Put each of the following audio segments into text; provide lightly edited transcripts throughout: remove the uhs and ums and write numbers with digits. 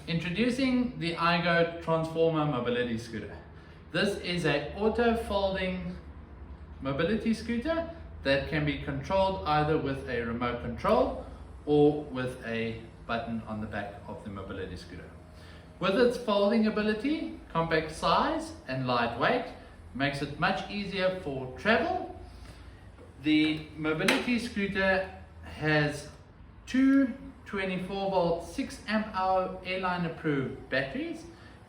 Introducing the IGO Transformer Mobility Scooter. This is an auto-folding mobility scooter that can be controlled either with a remote control or with a button on the back of the mobility scooter. With its folding ability, compact size and lightweight makes it much easier for travel. The mobility scooter has two 24-volt 6 amp hour airline approved batteries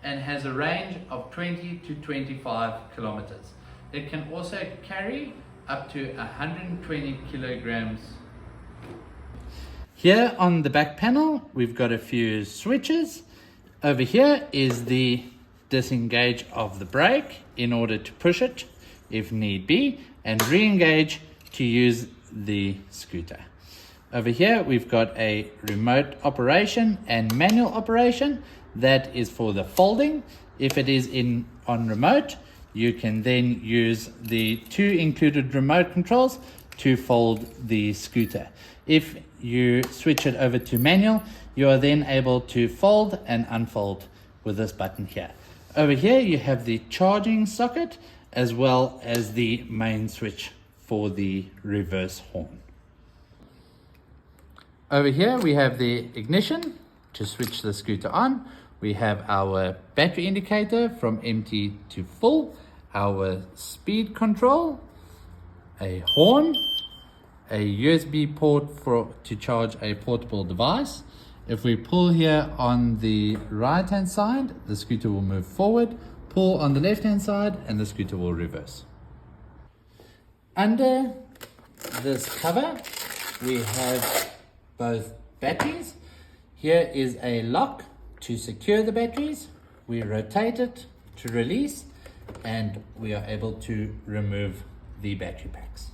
and has a range of 20 to 25 kilometers. It can also carry up to 120 kilograms. Here on the back panel, we've got a few switches. Over here is the disengage of the brake in order to push it if need be, and re-engage to use the scooter. Over here we've got a remote operation and manual operation that is for the folding. If it is on remote, you can then use the two included remote controls to fold the scooter. If you switch it over to manual, you are then able to fold and unfold with this button here. Over here you have the charging socket as well as the main switch for the reverse horn. Over here we have the ignition to switch the scooter on. We have our battery indicator from empty to full, our speed control, a horn, a USB port to charge a portable device. If we pull here on the right hand side, the scooter will move forward. Pull on the left hand side and the scooter will reverse. Under this cover we have both batteries. Here is a lock to secure the batteries. We rotate it to release and we are able to remove the battery packs.